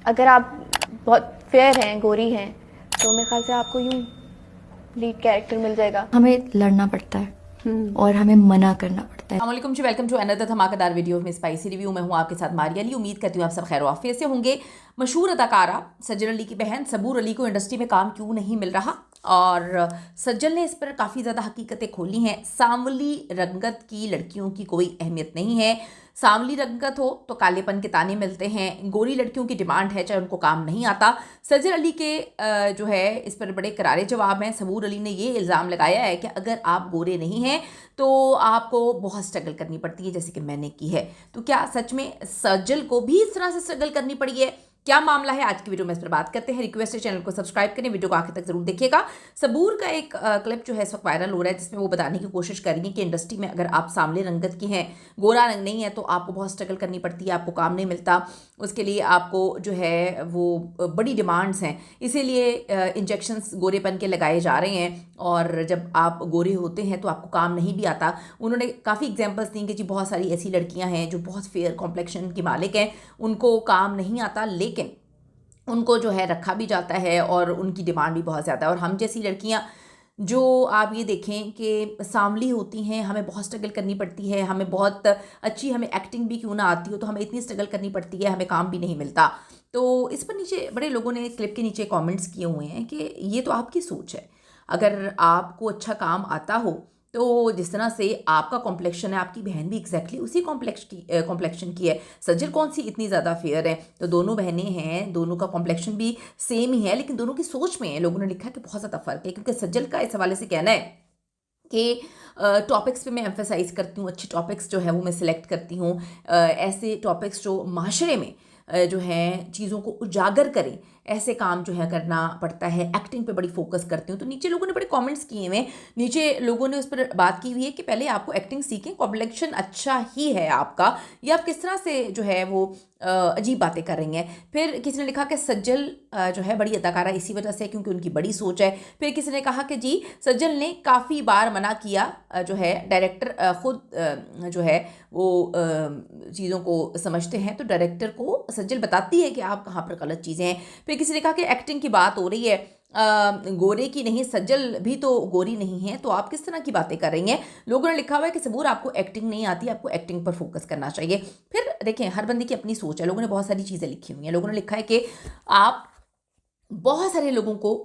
अगर आप बहुत फेयर हैं, गोरी हैं, तो मेरे ख्याल से आपको यूं लीड कैरेक्टर मिल जाएगा। हमें लड़ना पड़ता है और हमें मना करना पड़ता है। अस्सलाम जी, वेलकम टू अनदर धमाकेदार वीडियो में स्पाइसी रिव्यू। मैं हूं आपके साथ मारिया अली। उम्मीद करती हूं आप सब खैर वाफियत से होंगे। मशहूर अदाकारा सज्जल अली की बहन सबूर अली को इंडस्ट्री में काम क्यों नहीं मिल रहा, और सज्जल ने इस पर काफ़ी ज़्यादा हकीकतें खोली हैं। सांवली रंगत की लड़कियों की कोई अहमियत नहीं है। सांवली रंगत हो तो कालेपन के ताने मिलते हैं। गोरी लड़कियों की डिमांड है चाहे उनको काम नहीं आता। सज्जल अली के जो है इस पर बड़े करारे जवाब हैं। सबूर अली ने ये इल्ज़ाम लगाया है कि अगर आप गोरे नहीं हैं तो आपको बहुत स्ट्रगल करनी पड़ती है, जैसे कि मैंने की है। तो क्या सच में सज्जल को भी इस तरह से स्ट्रगल करनी पड़ी है? क्या मामला है, आज की वीडियो में इस पर बात करते हैं। रिक्वेस्ट है चैनल को सब्सक्राइब करें, वीडियो को आखिर तक जरूर देखिएगा। सबूर का एक क्लिप जो है इस वक्त वायरल हो रहा है, जिसमें वो बताने की कोशिश कर रही है कि इंडस्ट्री में अगर आप सांवले रंगत की हैं, गोरा रंग नहीं है, तो आपको बहुत स्ट्रगल करनी पड़ती है, आपको काम नहीं मिलता। उसके लिए आपको जो है वो बड़ी डिमांड्स हैं, इसीलिए इंजेक्शंस गोरेपन के लगाए जा रहे हैं। और जब आप गोरे होते हैं तो आपको काम नहीं भी आता। उन्होंने काफ़ी एग्जांपल्स दी कि जी बहुत सारी ऐसी लड़कियां हैं जो बहुत फेयर कॉम्प्लेक्शन की मालिक हैं, उनको काम नहीं आता, लेकिन उनको जो है रखा भी जाता है और उनकी डिमांड भी बहुत ज़्यादा है। और हम जैसी लड़कियां जो आप ये देखें कि सांवली होती हैं, हमें बहुत स्ट्रगल करनी पड़ती है, हमें बहुत अच्छी, हमें एक्टिंग भी क्यों ना आती हो तो हमें इतनी स्ट्रगल करनी पड़ती है, हमें काम भी नहीं मिलता। तो इस पर नीचे बड़े लोगों ने क्लिप के नीचे कमेंट्स किए हुए हैं कि ये तो आपकी सोच है। अगर आपको अच्छा काम आता हो तो जिस तरह से आपका कॉम्प्लेक्शन है, आपकी बहन भी एग्जैक्टली उसी कॉम्प्लेक्शन की है। सज्जल कौन सी इतनी ज़्यादा फेयर है? तो दोनों बहनें हैं, दोनों का कॉम्प्लेक्शन भी सेम ही है, लेकिन दोनों की सोच में है। लोगों ने लिखा कि बहुत ज़्यादा फ़र्क है, क्योंकि सज्जल का इस हवाले से कहना है कि टॉपिक्स पे मैं एम्फेसाइज करती हूँ, अच्छी टॉपिक्स जो है वो मैं सिलेक्ट करती हूँ, ऐसे टॉपिक्स जो माशरे में जो है चीज़ों को उजागर करें, ऐसे काम जो है करना पड़ता है। एक्टिंग पे बड़ी फोकस करती हूँ। तो नीचे लोगों ने बड़े कमेंट्स किए हुए हैं, नीचे लोगों ने उस पर बात की हुई है कि पहले आपको एक्टिंग सीखें, कॉम्प्लेक्शन अच्छा ही है आपका, या आप किस तरह से जो है वो अजीब बातें कर रही हैं। फिर किसी ने लिखा कि सज्जल जो है बड़ी अदाकारा इसी वजह से क्योंकि उनकी बड़ी सोच है। फिर किसी ने कहा कि जी सज्जल ने काफ़ी बार मना किया, जो है डायरेक्टर खुद जो है वो चीज़ों को समझते हैं, तो डायरेक्टर को सज्जल बताती है कि आप कहाँ पर गलत चीज़ें हैं। फिर किसी ने कहा कि एक्टिंग की बात हो रही है, गोरे की नहीं, सज्जल भी तो गोरी नहीं है, तो आप किस तरह की बातें कर रही हैं। लोगों ने लिखा हुआ है कि सबूर आपको एक्टिंग नहीं आती, आपको एक्टिंग पर फोकस करना चाहिए। फिर देखें, हर बंदे की अपनी सोच है। लोगों ने बहुत सारी चीज़ें लिखी हुई हैं। लोगों ने लिखा है कि आप बहुत सारे लोगों को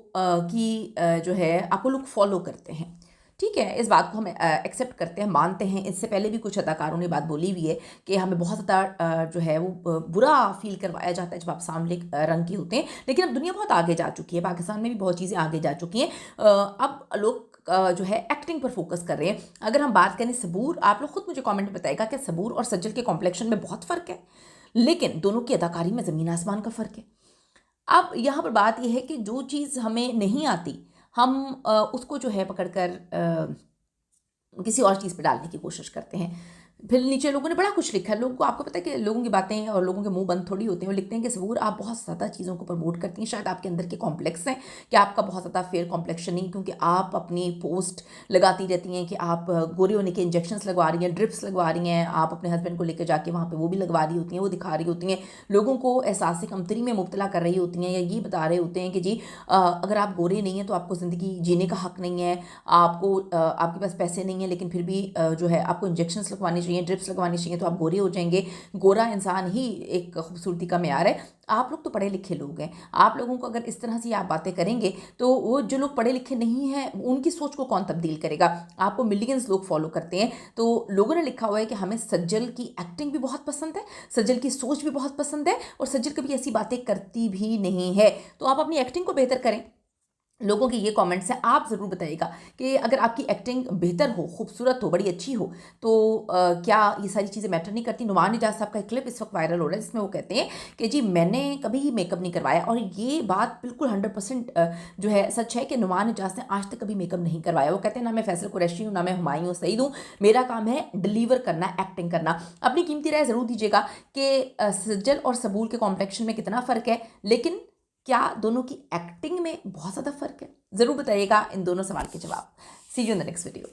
जो है आपको लोग फॉलो करते हैं। ठीक है, इस बात को हम एक्सेप्ट करते हैं, मानते हैं। इससे पहले भी कुछ अदाकारों ने बात बोली हुई है कि हमें बहुत ज़्यादा जो है वो बुरा फील करवाया जाता है जब आप सांवले रंग की होते हैं। लेकिन अब दुनिया बहुत आगे जा चुकी है, पाकिस्तान में भी बहुत चीज़ें आगे जा चुकी हैं। अब लोग जो है एक्टिंग पर फोकस कर रहे हैं। अगर हम बात करें सबूर, आप लोग खुद मुझे कमेंट में बताएगा कि सबूर और सज्जल के कॉम्प्लेक्शन में बहुत फ़र्क है, लेकिन दोनों की अदाकारी में ज़मीन आसमान का फ़र्क है। अब यहाँ पर बात यह है कि जो चीज़ हमें नहीं आती, हम उसको जो है पकड़कर किसी और चीज़ पे डालने की कोशिश करते हैं। फिर नीचे लोगों ने बड़ा कुछ लिखा है। लोगों को, आपको पता है कि लोगों की बातें और लोगों के मुंह बंद थोड़ी होते हैं। वो लिखते हैं कि सबूर आप बहुत ज़्यादा चीज़ों को प्रमोट करती हैं, शायद आपके अंदर के कॉम्प्लेक्स हैं कि आपका बहुत ज़्यादा फेयर कॉम्प्लेक्शन नहीं, क्योंकि आप अपनी पोस्ट लगाती रहती हैं कि आप गोरे होने के इंजेक्शंस लगवा रही हैं, ड्रिप्स लगवा रही हैं, आप अपने हस्बैंड को लेकर जाके वहाँ पर वो भी लगवा रही होती हैं, वो दिखा रही होती हैं, लोगों को एहसास कमतरी में मुब्तला कर रही होती हैं, या ये बता रहे होते हैं कि जी अगर आप गोरे नहीं हैं तो आपको ज़िंदगी जीने का हक़ नहीं है, आपको आपके पास पैसे नहीं है, लेकिन फिर भी जो है आपको इंजेक्शंस लगवाने चाहिए, ड्रिप्स लगवानी चाहिए, तो आप गोरे हो जाएंगे। गोरा इंसान ही एक खूबसूरती का मेयार है। आप लोग तो पढ़े लिखे लोग हैं, आप लोगों को अगर इस तरह से आप बातें करेंगे तो वो जो लोग पढ़े लिखे नहीं हैं उनकी सोच को कौन तब्दील करेगा? आपको मिलियंस लोग फॉलो करते हैं। तो लोगों ने लिखा हुआ है कि हमें सज्जल की एक्टिंग भी बहुत पसंद है, सज्जल की सोच भी बहुत पसंद है, और सज्जल कभी ऐसी बातें करती भी नहीं है। तो आप अपनी एक्टिंग को बेहतर करें। लोगों के ये कमेंट्स हैं, आप ज़रूर बताइएगा कि अगर आपकी एक्टिंग बेहतर हो, खूबसूरत हो, बड़ी अच्छी हो, तो क्या ये सारी चीज़ें मैटर नहीं करती? नुमान इजाज़ साहब का एक क्लिप इस वक्त वायरल हो रहा है, जिसमें वो कहते हैं कि जी मैंने कभी मेकअप नहीं करवाया, और ये बात बिल्कुल 100% जो है सच है कि नुमान इजाज़ ने आज तक कभी मेकअप नहीं करवाया। वो कहते हैं ना मैं फैसल कुरैशी हूँ, ना मैं हुमायूं सईद हूँ, मेरा काम है डिलीवर करना, एक्टिंग करना। अपनी कीमती राय ज़रूर दीजिएगा कि सज्जल और सबूर के कॉम्प्लेक्शन में कितना फ़र्क है, लेकिन क्या दोनों की एक्टिंग में बहुत ज़्यादा फ़र्क है? ज़रूर बताइएगा इन दोनों सवाल के जवाब। See you in the next video.